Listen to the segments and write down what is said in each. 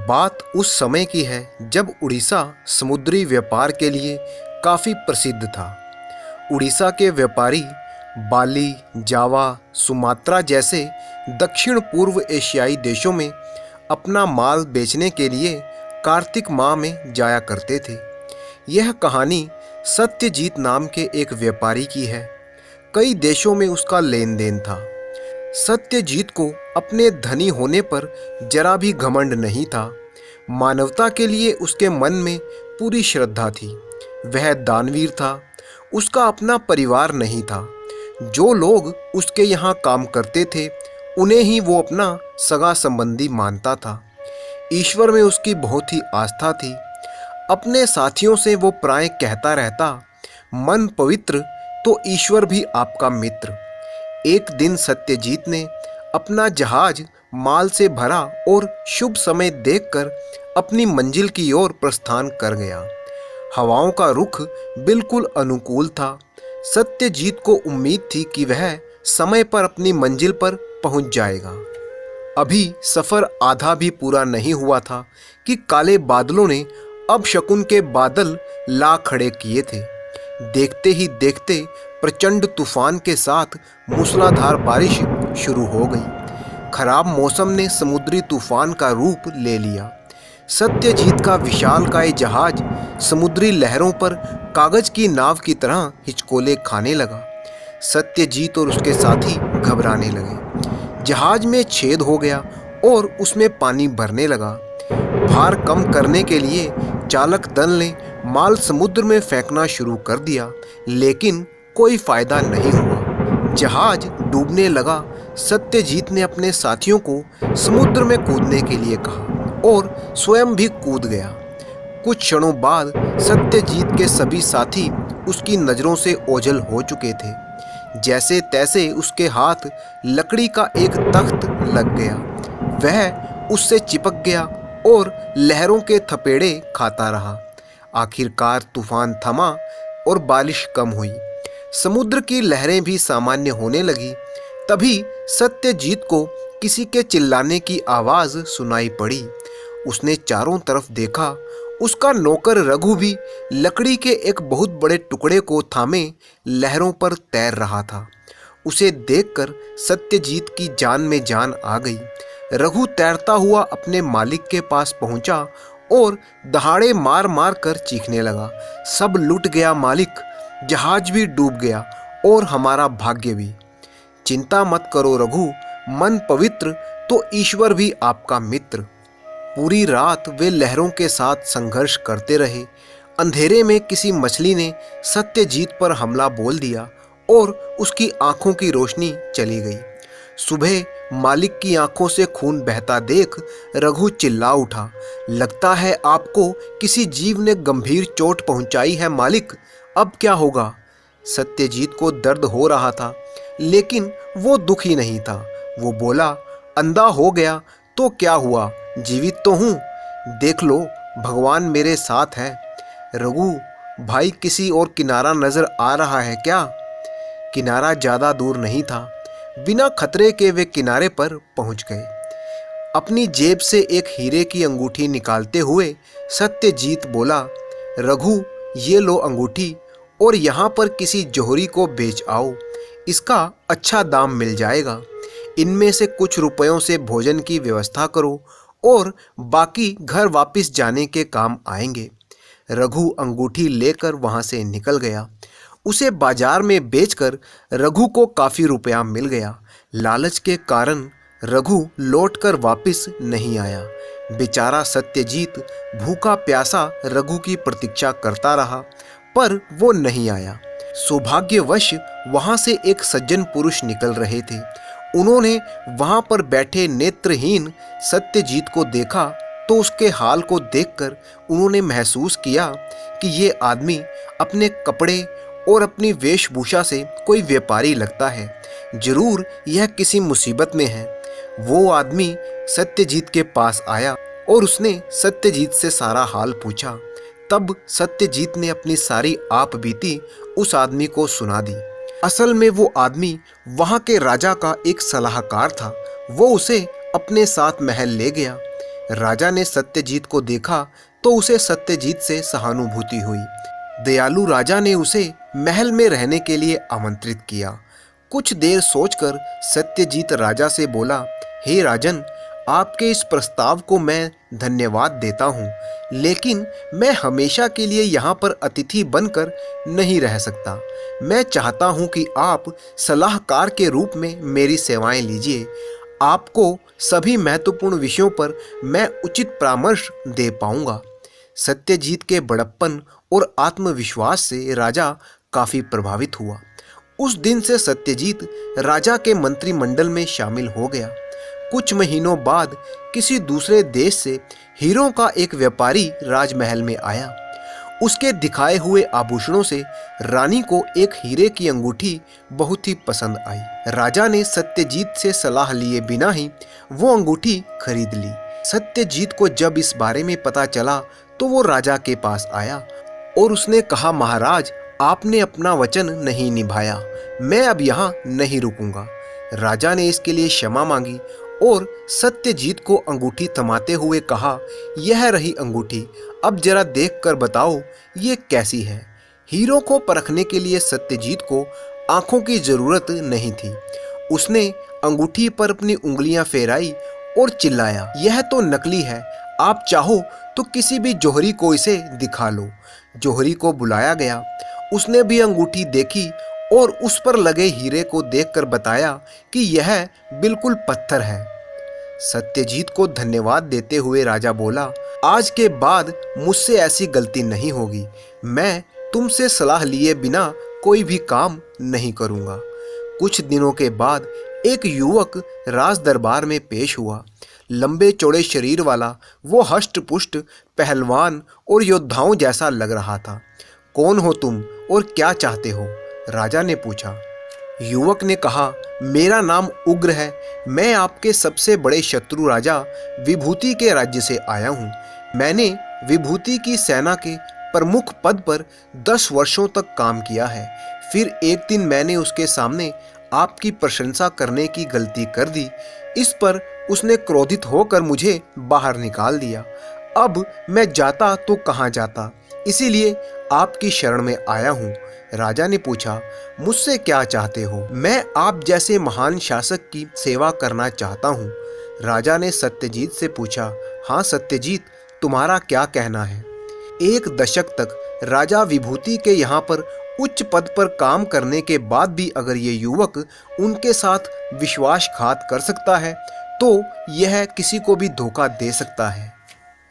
बात उस समय की है जब उड़ीसा समुद्री व्यापार के लिए काफ़ी प्रसिद्ध था। उड़ीसा के व्यापारी बाली, जावा, सुमात्रा जैसे दक्षिण पूर्व एशियाई देशों में अपना माल बेचने के लिए कार्तिक माह में जाया करते थे। यह कहानी सत्यजीत नाम के एक व्यापारी की है। कई देशों में उसका लेन देन था। सत्यजीत को अपने धनी होने पर जरा भी घमंड नहीं था। मानवता के लिए उसके मन में पूरी श्रद्धा थी। वह दानवीर था। उसका अपना परिवार नहीं था। जो लोग उसके यहाँ काम करते थे उन्हें ही वो अपना सगा संबंधी मानता था। ईश्वर में उसकी बहुत ही आस्था थी। अपने साथियों से वो प्राय कहता रहता, मन पवित्र तो ईश्वर भी आपका मित्र। एक दिन सत्यजीत ने अपना जहाज माल से भरा और शुभ समय देखकर अपनी मंजिल की ओर प्रस्थान कर गया। हवाओं का रुख बिल्कुल अनुकूल था। सत्यजीत को उम्मीद थी कि वह समय पर अपनी मंजिल पर पहुंच जाएगा। अभी सफर आधा भी पूरा नहीं हुआ था कि काले बादलों ने अपशकुन के बादल ला खड़े किए थे। देखते ही देखते प्रचंड तूफान के साथ मूसलाधार बारिश शुरू हो गई। खराब मौसम ने समुद्री तूफान का रूप ले लिया। सत्यजीत का विशालकाय जहाज समुद्री लहरों पर कागज की नाव की तरह हिचकोले खाने लगा। सत्यजीत और उसके साथी घबराने लगे। जहाज में छेद हो गया और उसमें पानी भरने लगा। भार कम करने के लिए चालक दल ने माल समुद्र में फेंकना शुरू कर दिया, लेकिन कोई फायदा नहीं हुआ। जहाज डूबने लगा। सत्यजीत ने अपने साथियों को समुद्र में कूदने के लिए कहा और स्वयं भी कूद गया। कुछ क्षणों बाद सत्यजीत के सभी साथी उसकी नज़रों से ओझल हो चुके थे। जैसे तैसे उसके हाथ लकड़ी का एक तख्त लग गया। वह उससे चिपक गया और लहरों के थपेड़े खाता रहा। आखिरकार तूफान थमा और बारिश कम हुई। समुद्र की लहरें भी सामान्य होने लगी। तभी सत्यजीत को किसी के चिल्लाने की आवाज़ सुनाई पड़ी। उसने चारों तरफ देखा। उसका नौकर रघु भी लकड़ी के एक बहुत बड़े टुकड़े को थामे लहरों पर तैर रहा था। उसे देखकर सत्यजीत की जान में जान आ गई। रघु तैरता हुआ अपने मालिक के पास पहुंचा और दहाड़े मार मार कर चीखने लगा, सब लुट गया मालिक, जहाज भी डूब गया और हमारा भाग्य भी। चिंता मत करो रघु, मन पवित्र तो ईश्वर भी आपका मित्र। पूरी रात वे लहरों के साथ संघर्ष करते रहे। अंधेरे में किसी मछली ने सत्यजीत पर हमला बोल दिया और उसकी आंखों की रोशनी चली गई। सुबह मालिक की आंखों से खून बहता देख रघु चिल्ला उठा, लगता है आपको किसी जीव ने गंभीर चोट पहुंचाई है मालिक, अब क्या होगा। सत्यजीत को दर्द हो रहा था, लेकिन वो दुखी नहीं था। वो बोला, अंधा हो गया तो क्या हुआ, जीवित तो हूँ, देख लो भगवान मेरे साथ है। रघु भाई, किसी और किनारा नजर आ रहा है क्या। किनारा ज़्यादा दूर नहीं था। बिना खतरे के वे किनारे पर पहुंच गए। अपनी जेब से एक हीरे की अंगूठी निकालते हुए सत्यजीत बोला, रघु ये लो अंगूठी और यहाँ पर किसी जोहरी को बेच आओ, इसका अच्छा दाम मिल जाएगा। इनमें से कुछ रुपयों से भोजन की व्यवस्था करो और बाकी घर वापस जाने के काम आएंगे। रघु अंगूठी लेकर वहाँ से निकल गया। उसे बाजार में बेचकर रघु को काफ़ी रुपया मिल गया। लालच के कारण रघु लौटकर वापस नहीं आया। बेचारा सत्यजीत भूखा प्यासा रघु की प्रतीक्षा करता रहा, पर वो नहीं आया। सौभाग्यवश वहाँ से एक सज्जन पुरुष निकल रहे थे। उन्होंने वहाँ पर बैठे नेत्रहीन सत्यजीत को देखा तो उसके हाल को देखकर उन्होंने महसूस किया कि ये आदमी अपने कपड़े और अपनी वेशभूषा से कोई व्यापारी लगता है। जरूर यह किसी मुसीबत में है। वो आदमी सत्यजीत के पास आया और उसने सत्यजीत से सारा हाल पूछा। तब सत्यजीत ने अपनी सारी आप बीती उस आदमी को सुना दी। असल में वो आदमी वहाँ के राजा का एक सलाहकार था। वो उसे अपने साथ महल ले गया। राजा ने सत्यजीत को देखा तो उसे सत्यजीत से सहानुभूति हुई। दयालु राजा ने उसे महल में रहने के लिए आमंत्रित किया। कुछ देर सोचकर सत्यजीत राजा से बोला, हे राजन, आपके इस प्रस्ताव को मैं धन्यवाद देता हूँ, लेकिन मैं हमेशा के लिए यहाँ पर अतिथि बनकर नहीं रह सकता। मैं चाहता हूँ कि आप सलाहकार के रूप में मेरी सेवाएं लीजिए। आपको सभी महत्वपूर्ण विषयों पर मैं उचित परामर्श दे पाऊंगा। सत्यजीत के बड़प्पन और आत्मविश्वास से राजा काफी प्रभावित हुआ। उस दिन से सत्यजीत राजा के मंत्रिमंडल में शामिल हो गया। कुछ महीनों बाद किसी दूसरे देश से हीरों का एक व्यापारी राजमहल में आया। उसके दिखाए हुए आभूषणों से रानी को एक हीरे की अंगूठी बहुत ही पसंद आई। राजा ने सत्यजीत से सलाह लिए बिना ही वो अंगूठी खरीद ली। सत्यजीत को जब इस बारे में पता चला तो वो राजा के पास आया और उसने कहा, महाराज, आपने अपना वचन नहीं निभाया, मैं अब यहाँ नहीं रुकूंगा। राजा ने इसके लिए क्षमा मांगी और सत्यजीत को अंगूठी थमाते हुए कहा, यह रही अंगूठी, अब जरा देख कर बताओ ये कैसी है। हीरो को परखने के लिए सत्यजीत को आंखों की जरूरत नहीं थी। उसने अंगूठी पर अपनी उंगलियां फेराई और चिल्लाया, यह तो नकली है, आप चाहो तो किसी भी जौहरी को इसे दिखा लो। जौहरी को बुलाया गया। उसने भी अंगूठी देखी और उस पर लगे हीरे को देखकर बताया कि यह बिल्कुल पत्थर है। सत्यजीत को धन्यवाद देते हुए राजा बोला, आज के बाद मुझसे ऐसी गलती नहीं होगी। मैं तुमसे सलाह लिए बिना कोई भी काम नहीं करूंगा। कुछ दिनों के बाद एक युवक राज दरबार में पेश हुआ। लंबे चौड़े शरीर वाला वो हष्ट पुष्ट, पहलवान और योद्धाओं जैसा लग रहा था। कौन हो तुम और क्या चाहते हो? राजा ने पूछा। युवक ने कहा, मेरा नाम उग्र है। मैं आपके सबसे बड़े शत्रु राजा विभूति के राज्य से आया हूँ। मैंने विभूति की सेना के प्रमुख पद पर 10 वर्षों तक काम किया है। फिर एक दिन मैंने उसके सामने आपकी प्रशंसा करने की गलती कर दी। इस पर उसने क्रोधित होकर मुझे बाहर निकाल दिया। अब मैं जाता तो कहाँ जाता, इसीलिए आपकी शरण में आया हूँ। राजा ने पूछा, मुझसे क्या चाहते हो? मैं आप जैसे महान शासक की सेवा करना चाहता हूँ। राजा ने सत्यजीत से पूछा, हाँ सत्यजीत, तुम्हारा क्या कहना है? 1 दशक तक राजा विभूति के यहाँ पर उच्च पद पर काम करने के बाद भी अगर ये युवक उनके साथ विश्वासघात कर सकता है तो यह किसी को भी धोखा दे सकता है।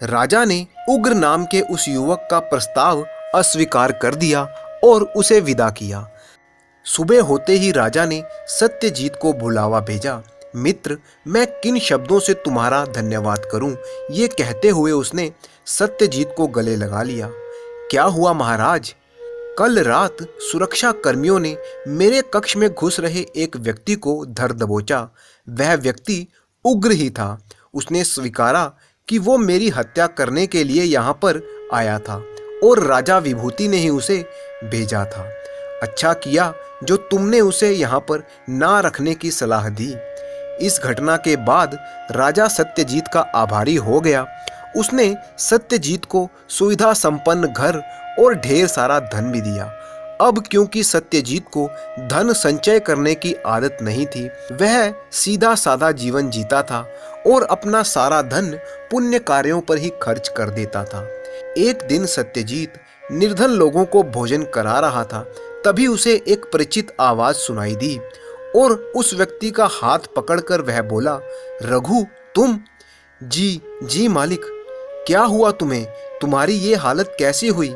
राजा ने उग्र नाम के उस युवक का प्रस्ताव अस्वीकार कर दिया और उसे विदा किया। सुबह होते ही राजा ने सत्यजीत को बुलावा भेजा। मित्र, मैं किन शब्दों से तुम्हारा धन्यवाद करूं? ये कहते हुए उसने सत्यजीत को गले लगा लिया। क्या हुआ महाराज? कल रात सुरक्षा कर्मियों ने मेरे कक्ष में घुस रहे एक व्यक्ति को धर दबोचा। वह व्यक्ति उग्र ही था। उसने स्वीकारा कि वो मेरी हत्या करने के लिए यहाँ पर आया था और राजा विभूति ने ही उसे भेजा था। अच्छा किया जो तुमने उसे यहाँ पर ना रखने की सलाह दी। इस घटना के बाद राजा सत्यजीत का आभारी हो गया। उसने सत्यजीत को सुविधा संपन्न घर और ढेर सारा धन भी दिया। अब क्योंकि सत्यजीत को धन संचय करने की आदत नहीं थी, वह सीधा साधा जीवन जीता था और अपना सारा धन पुण्य कार्यों पर ही खर्च कर देता था। एक दिन सत्यजीत निर्धन लोगों को भोजन करा रहा था। तभी उसे एक परिचित आवाज सुनाई दी और उस व्यक्ति का हाथ पकड़कर वह बोला, रघु तुम? जी मालिक। क्या हुआ तुम्हें? तुम्हारी ये हालत कैसी हुई?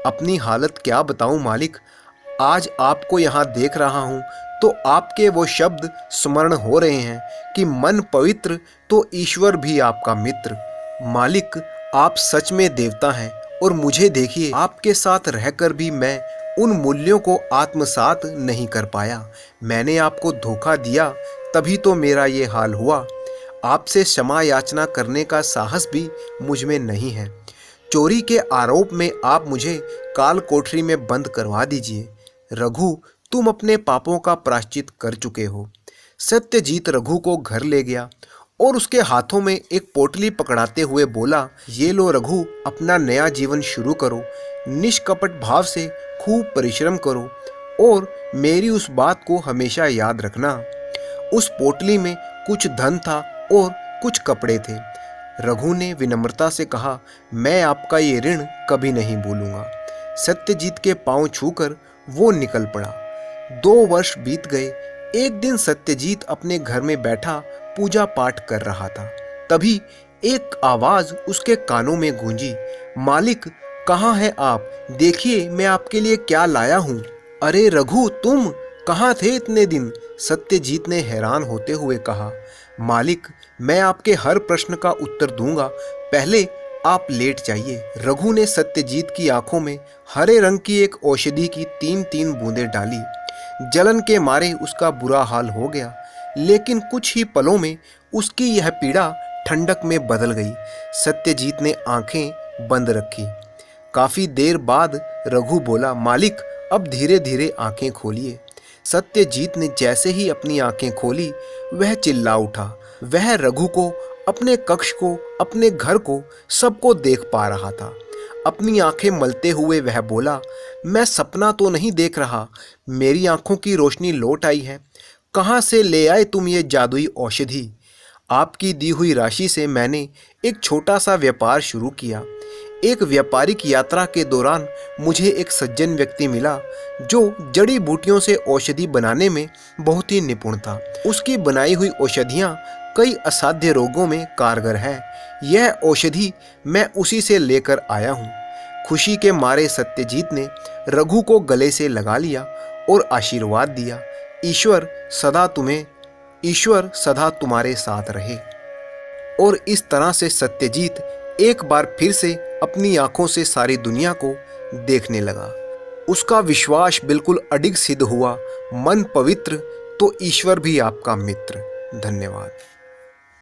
अपनी हालत क्या बताऊं मालिक, आज आपको यहाँ देख रहा हूँ तो आपके वो शब्द स्मरण हो रहे हैं कि मन पवित्र तो ईश्वर भी आपका मित्र। मालिक, आप सच में देवता हैं और मुझे देखिए, आपके साथ रहकर भी मैं उन मूल्यों को आत्मसात नहीं कर पाया। मैंने आपको धोखा दिया, तभी तो मेरा ये हाल हुआ। आपसे क्षमा याचना करने का साहस भी मुझ में नहीं है। चोरी के आरोप में आप मुझे काल कोठरी में बंद करवा दीजिए। रघु, तुम अपने पापों का प्रायश्चित कर चुके हो। सत्यजीत रघु को घर ले गया और उसके हाथों में एक पोटली पकड़ाते हुए बोला, ये लो रघु, अपना नया जीवन शुरू करो, निष्कपट भाव से खूब परिश्रम करो और मेरी उस बात को हमेशा याद रखना। उस पोटली में कुछ धन था और कुछ कपड़े थे। रघु ने विनम्रता से कहा, मैं आपका ये ऋण कभी नहीं भूलूंगा। सत्यजीत के पांव छूकर वो निकल पड़ा। 2 वर्ष बीत गए। एक दिन सत्यजीत अपने घर में बैठा पूजा पाठ कर रहा था। तभी एक आवाज उसके कानों में गूंजी, मालिक कहाँ हैं आप? देखिए मैं आपके लिए क्या लाया हूँ। अरे रघु, तुम कहाँ थे इतने दिन? सत्यजीत ने हैरान होते हुए कहा, मालिक मैं आपके हर प्रश्न का उत्तर दूंगा, पहले आप लेट जाइए। रघु ने सत्यजीत की आंखों में हरे रंग की एक औषधि की 3-3 बूंदें डाली। जलन के मारे उसका बुरा हाल हो गया, लेकिन कुछ ही पलों में उसकी यह पीड़ा ठंडक में बदल गई। सत्यजीत ने आंखें बंद रखी। काफी देर बाद रघु बोला, मालिक अब धीरे धीरे आंखें खोलिए। सत्यजीत ने जैसे ही अपनी आंखें खोली, वह चिल्ला उठा। वह रघु को, अपने कक्ष को, अपने घर को, सबको देख पा रहा था। अपनी आंखें मलते हुए वह बोला, मैं सपना तो नहीं देख रहा, मेरी आंखों की रोशनी लौट आई है। कहाँ से ले आए तुम ये जादुई औषधि? आपकी दी हुई राशि से मैंने एक छोटा सा व्यापार शुरू किया। एक व्यापारिक यात्रा के दौरान मुझे एक सज्जन व्यक्ति मिला जो जड़ी बूटियों से औषधि बनाने में बहुत ही निपुण था। उसकी बनाई हुई औषधियाँ कई असाध्य रोगों में कारगर है। यह औषधि मैं उसी से लेकर आया हूँ। खुशी के मारे सत्यजीत ने रघु को गले से लगा लिया और आशीर्वाद दिया, ईश्वर सदा तुम्हारे साथ रहे। और इस तरह से सत्यजीत एक बार फिर से अपनी आंखों से सारी दुनिया को देखने लगा। उसका विश्वास बिल्कुल अडिग सिद्ध हुआ। मन पवित्र तो ईश्वर भी आपका मित्र। धन्यवाद।